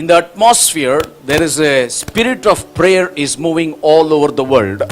In the atmosphere, there is a spirit of prayer is moving all over the world.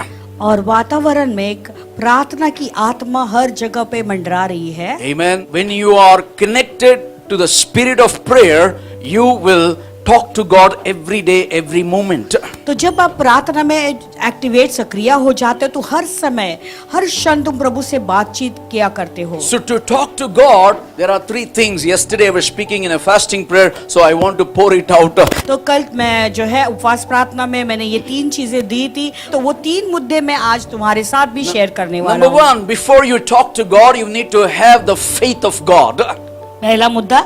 और वातावरण में एक प्रार्थना की आत्मा हर जगह पे मंडरा रही है। Amen. When you are connected to the spirit of prayer, you will talk to God every day, every moment. तो जब आप प्रार्थना में एक्टिवेट सक्रिय हो जाते हो तो हर समय हर क्षण तुम प्रभु से बातचीत किया करते हो। So to talk to God, there are three things. Yesterday I was speaking in a fasting prayer, so I want to pour it out. तो कल मैं जो है उपवास प्रार्थना में मैंने ये 3 चीजें दी थी, तो वो 3 मुद्दे मैं आज तुम्हारे साथ भी शेयर करने वाला Number हूँ। 1, before you talk to God, you need to have the faith of God. पहला मुद्दा,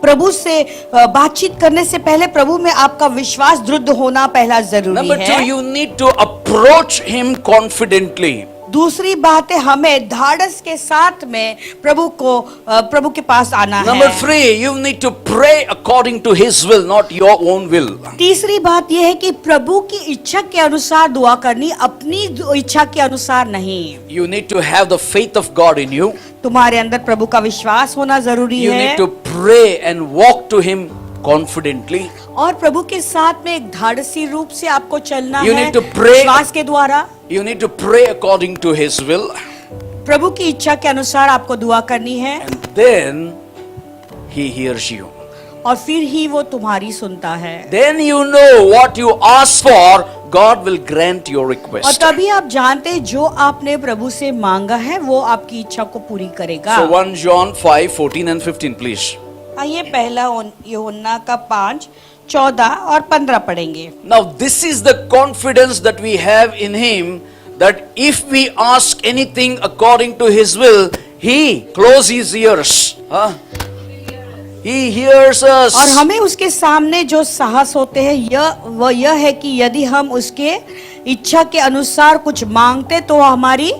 प्रभु से बातचीत करने से पहले प्रभु में आपका विश्वास दृढ़ होना पहला जरूरी Number 2, है। you need to approach Him confidently. दूसरी बात है हमें धाड़स के साथ में प्रभु के पास आना Number है। 3, you need to pray according to His will, not your own will. तीसरी बात यह है कि प्रभु की इच्छा के अनुसार दुआ करनी, अपनी इच्छा के अनुसार नहीं। You need to have the faith of God in you. तुम्हारे अंदर प्रभु का विश्वास होना जरूरी You है need to pray and walk to Him confidently. और प्रभु के साथ में एक धाड़सी रूप से आपको चलना You है need to pray. विश्वास के द्वारा। You need to pray according to His will. प्रभु की इच्छा के अनुसार आपको दुआ करनी है And then He hears you. और फिर ही वो तुम्हारी सुनता है। Then you know what you ask for, God will grant your और request. तभी आप जानते हैं जो आपने प्रभु से मांगा है वो आपकी इच्छा को पूरी करेगा। So 1 John 5:14 and 15, please. आइए पहला यूहन्ना का 5, 14 और 15 पढ़ेंगे। Now this is the confidence that we have in Him, that if we ask anything according to His will, He close His ears. He hears us. और हमें उसके सामने जो साहस होते हैं यह है कि यदि हम उसके इच्छा के अनुसार कुछ मांगते तो वो हमारी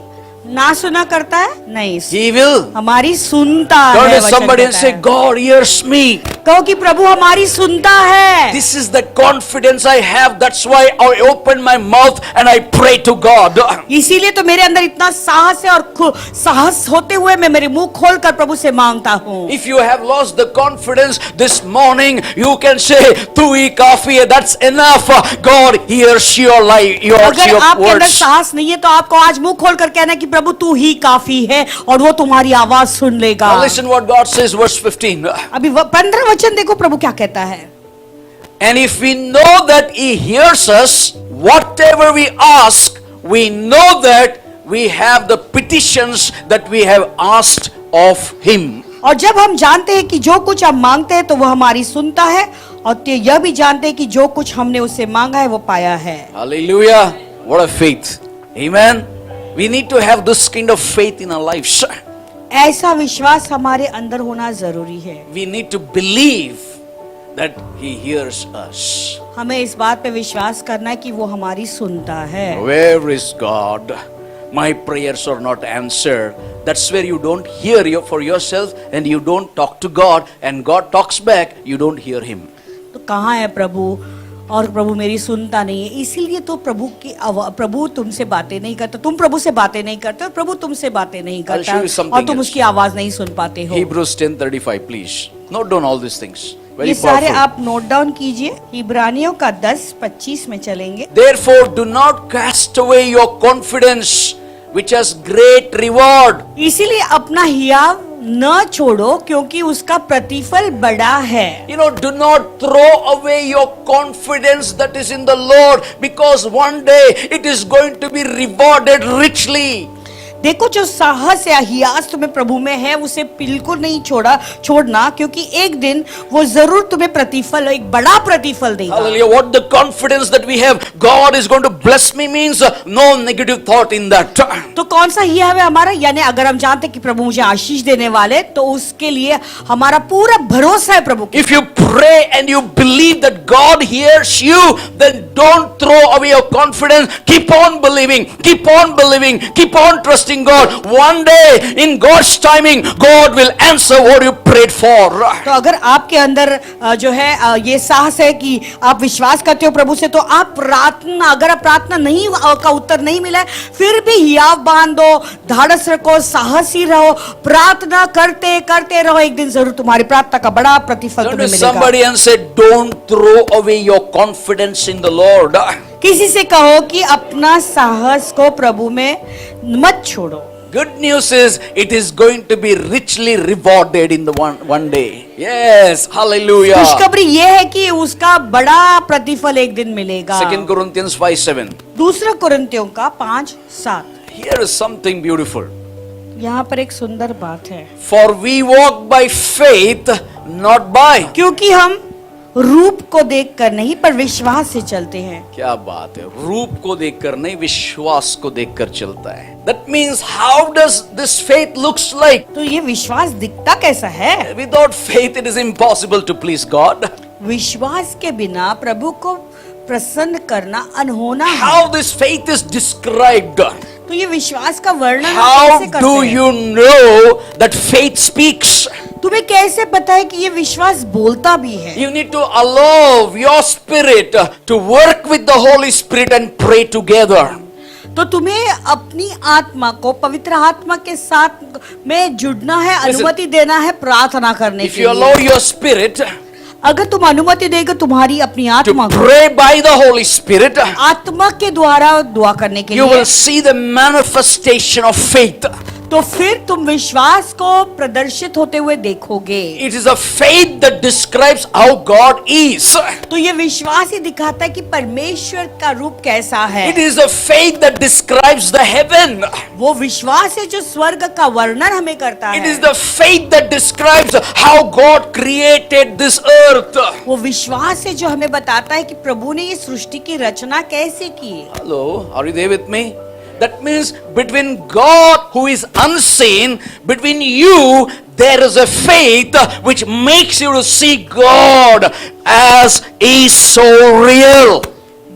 ना सुना करता है नहीं, He will. हमारी सुनता Turn है। to वचन somebody and कहता say, है। God hears me. कहो कि प्रभु हमारी सुनता है। This is the confidence I have. That's why I open my mouth and I pray to God. इसीलिए तो मेरे अंदर इतना साहस है और साहस होते हुए मैं मेरे मुंह खोलकर प्रभु से मांगता हूँ। If you have lost the confidence this morning, you can say, "Tu hi kafi hai." That's enough. God hears your life, अगर your आपके अंदर words. साहस नहीं है तो आपको आज मुंह खोलकर कहना कि प्रभु तू ही काफी है और वो तुम्हारी आवाज सुन लेगा। Now listen what God says, verse 15. अभी 15 वचन देखो प्रभु क्या कहता है। And if we know that He hears us, whatever we ask, we know that we have the petitions that we have asked of Him. और जब हम जानते हैं कि जो कुछ हम मांगते हैं तो वो हमारी सुनता है, और यह भी जानते हैं कि जो कुछ हमने उससे मांगा है वो पाया है। Hallelujah. What a faith. Amen. We need to have this kind of faith in our lives. ऐसा विश्वास हमारे अंदर होना जरूरी है। We need to believe that He hears us. हमें इस बात पे विश्वास करना है कि वो हमारी सुनता है। Where is God? My prayers are not answered. That's where you don't hear for yourself and you don't talk to God, and God talks back, you don't hear Him. तो कहाँ है प्रभु, और प्रभु मेरी सुनता नहीं है, इसीलिए तो प्रभु तुमसे बातें नहीं करता, तुम प्रभु से बातें नहीं करते और प्रभु तुमसे बातें नहीं I'll show you करता something और तुम else. उसकी आवाज नहीं सुन पाते हो। Hebrews 10:35, please. Note down all these things. Very ये सारे powerful. आप नोट डाउन कीजिए। इब्रानियों का 10:25 में चलेंगे। Therefore, do not cast away your confidence, which has great reward. इसीलिए अपना हियाव न छोड़ो क्योंकि उसका प्रतिफल बड़ा है। You know, do not throw away your confidence that is in the Lord, because one day it is going to be rewarded richly. देखो जो साहस या हियास तुम्हें प्रभु में है उसे बिल्कुल नहीं छोड़ना, क्योंकि एक दिन वो जरूर तुम्हें प्रतिफल, एक बड़ा प्रतिफल देगा। Hallelujah. What the confidence that we have, God is going to bless me, means no negative thought in that. तो कौन सा हियाव है हमारा, यानी अगर हम जानते कि प्रभु मुझे आशीष देने वाले, तो उसके लिए हमारा पूरा भरोसा है प्रभु। If you pray and you believe that God hears you, then don't throw away your confidence. Keep on believing, keep on believing, keep on trusting God. One day in God's timing, God will answer what you prayed for. तो अगर आपके अंदर जो है ये साहस है कि आप विश्वास करते हो प्रभु से, तो आप अगर आप प्रार्थना नहीं का उत्तर नहीं मिला है, फिर भी हियाव बांध दो, धाड़स रखो, साहसी रहो, प्रार्थना करते करते रहो, एक दिन जरूर तुम्हारी प्रार्थना का बड़ा प्रतिफल Turn तुम्हें to मिलेगा। somebody and say, don't throw away your confidence in the Lord. किसी से कहो कि अपना साहस को प्रभु में मत छोड़ो। Good news is it is going to be richly rewarded in the one day. Yes, hallelujah. खुशखबरी ये है कि उसका बड़ा प्रतिफल एक दिन मिलेगा। 2 Corinthians 5:7. दूसरा कुरिन्थियों का 5:7। Here is something beautiful. यहाँ पर एक सुंदर बात है, For we walk by faith, not by. क्योंकि हम रूप को देखकर नहीं पर विश्वास से चलते हैं। क्या बात है, रूप को देखकर नहीं, विश्वास को देखकर चलता है। That means how does this faith looks like? तो ये विश्वास दिखता कैसा है? Without faith it is impossible to please God. विश्वास के बिना प्रभु को प्रसन्न करना अनहोना है। How this faith is described? तो ये विश्वास का वर्णन हम How कैसे करते do हैं? you know that faith speaks? तुम्हें कैसे पता है कि ये विश्वास बोलता भी है? You need to allow your spirit to work with the Holy Spirit and pray together. तो तुम्हें अपनी आत्मा को पवित्र आत्मा के साथ में जुड़ना है, अनुमति देना है प्रार्थना करने If के you allow लिए। your spirit अगर तुम अनुमति देगा तुम्हारी अपनी to आत्मा को pray by the Holy Spirit, आत्मा के द्वारा दुआ करने के you लिए, will see the manifestation of faith. तो फिर तुम विश्वास को प्रदर्शित होते हुए देखोगे। It is a faith that describes how God is. तो ये विश्वास ही दिखाता है कि परमेश्वर का रूप कैसा है। It is a faith that describes the heaven. वो विश्वास है जो स्वर्ग का वर्णन हमें करता It है। is the faith that describes how God created this earth. वो विश्वास है जो हमें बताता है कि प्रभु ने ये सृष्टि की रचना कैसे की। Hello, are you there with me? That means between God who is unseen, between you, there is a faith which makes you to see God as is so real.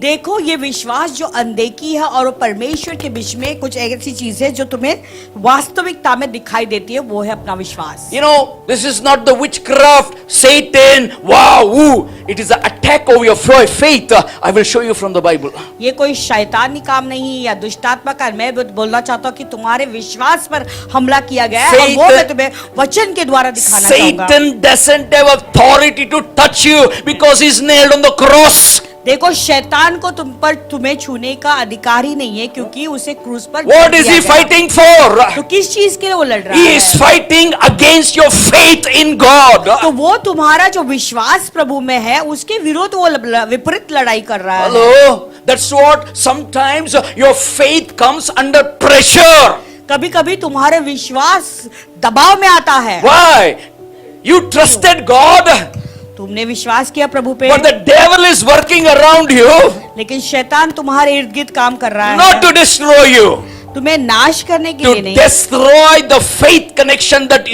देखो ये विश्वास जो अनदेखी है और वो परमेश्वर के बीच में कुछ ऐसी चीज है जो तुम्हें वास्तविकता में दिखाई देती है, वो है अपना विश्वास। You know, this is not the witchcraft, Satan, wow, woo. It is an attack over your faith. I will show you from the Bible. ये कोई शैतानी काम नहीं या दुष्टात्मा का, मैं बोलना चाहता हूँ कि तुम्हारे विश्वास पर हमला किया गया है और वो मैं तुम्हें वचन के द्वारा दिखाना चाहूंगा। Satan doesn't have authority to touch you because he's nailed on the cross. देखो शैतान को तुम पर तुम्हें छूने का अधिकार ही नहीं है क्योंकि उसे क्रूस पर What is दिया he गया। fighting for? तो किस चीज के लिए वो लड़ रहा He है? is fighting against your faith in God. तो वो तुम्हारा जो विश्वास प्रभु में है उसके विरोध वो विपरीत लड़ाई कर रहा है। Hello, that's what sometimes your faith comes under pressure. कभी कभी तुम्हारे विश्वास दबाव में आता है। Why? You trusted God, तुमने विश्वास किया प्रभु पे, but the devil is working around you लेकिन शैतान तुम्हारे इर्द गिर्द काम कर रहा है, not to destroy you, तुम्हें नाश करने के to लिए नहीं, destroy the faith connection that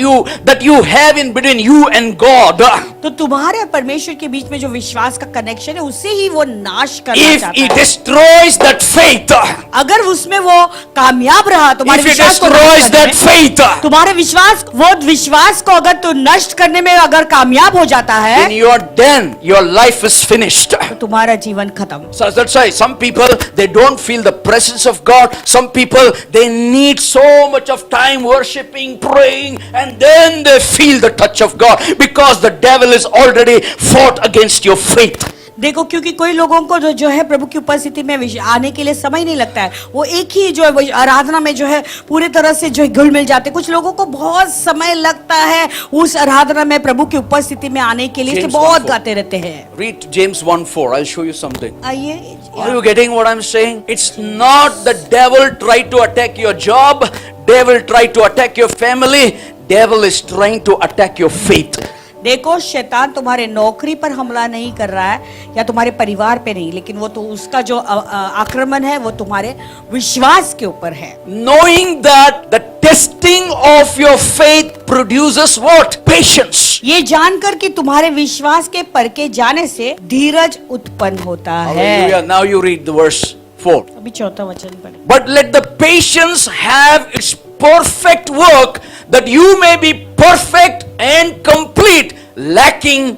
you have in between you and God. तो तुम्हारे और परमेश्वर के बीच में जो विश्वास का कनेक्शन है उसे ही वो नाश करना If चाहता he है। destroys that faith, अगर उसमें वो कामयाब रहा तुम्हारे if he विश्वास को destroys नष्ट करने that में, faith, तुम्हारे विश्वास वो विश्वास को अगर तू नष्ट करने में अगर कामयाब हो जाता then है you are done. Your life is finished. तो तुम्हारा जीवन खत्म। So that's why some people, they don't feel the presence of God. Some people, they need so much of time worshiping, praying, and then they feel the touch of God because the devil is already fought against your faith. देखो क्योंकि कोई लोगों को जो है प्रभु की उपस्थिति में आने के लिए समय नहीं लगता है, वो एक ही जो है वो आराधना में जो है पूरी तरह से जो है घुल मिल जाते। कुछ लोगों को बहुत समय लगता है उस आराधना में प्रभु की उपस्थिति में आने के लिए, James बहुत 1:4. गाते रहते हैं। Read James 1:4. I'll show you something. आइए, Are you getting what I'm saying? It's not the devil try to attack your job, devil try to attack your family, devil is trying to attack your faith. देखो शैतान तुम्हारे नौकरी पर हमला नहीं कर रहा है या तुम्हारे परिवार पे नहीं, लेकिन वो तो उसका जो आक्रमण है वो तुम्हारे विश्वास के ऊपर है। Knowing that the testing of your faith produces what? Patience. ये जानकर कि तुम्हारे विश्वास के परखे जाने से धीरज उत्पन्न होता है। Hallelujah. Now you read the verse 4. अभी चौथा वचन पढ़े। But let the patience have its perfect work, that you may be perfect and complete, lacking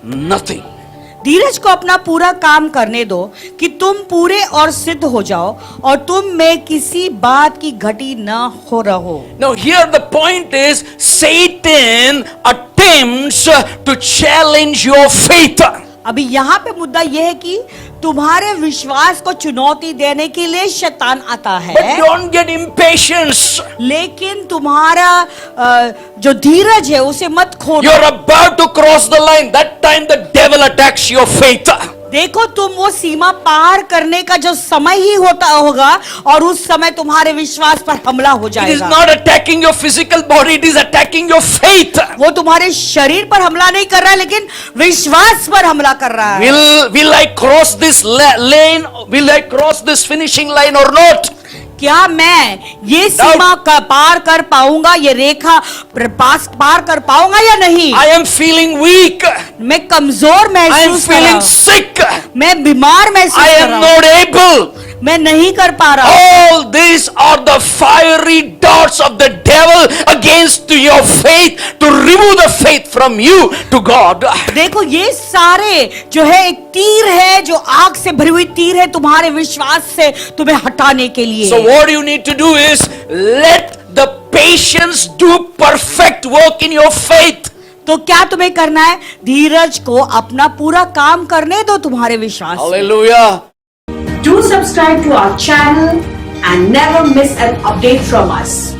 nothing. धीरज को अपना पूरा काम करने दो कि तुम पूरे और सिद्ध हो जाओ और तुम में किसी बात की घटी न हो रहो। Now here the point is Satan attempts to challenge your faith. अभी यहाँ पे मुद्दा यह है कि तुम्हारे विश्वास को चुनौती देने के लिए शैतान आता है, But don't get impatient. लेकिन तुम्हारा जो धीरज है उसे मत खोना। You're about to cross the line. That time the devil attacks your faith. देखो तुम वो सीमा पार करने का जो समय ही होता होगा और उस समय तुम्हारे विश्वास पर हमला हो It is जाएगा। not attacking your physical body, it is attacking your faith. वो तुम्हारे शरीर पर हमला नहीं कर रहा है, लेकिन विश्वास पर हमला कर रहा है। Will I cross this lane? Will I cross this finishing line or not? क्या मैं ये सीमा का पार कर पाऊंगा, ये रेखा पार कर पाऊंगा या नहीं? I am feeling weak. मैं कमजोर I am महसूस कर रहा feeling हूं। sick. मैं बीमार महसूस I कर am रहा हूं। not able. मैं नहीं कर पा रहा हूं। All these are the fiery darts of the devil against your faith to remove the faith from you to God. देखो ये सारे जो है एक तीर है, जो आग से भरी हुई तीर है तुम्हारे विश्वास से तुम्हें हटाने के लिए। So what you need to do is let the patience do perfect work in your faith. तो क्या तुम्हें करना है? धीरज को अपना पूरा काम करने दो तुम्हारे विश्वास से। Hallelujah. Do subscribe to our channel and never miss an update from us.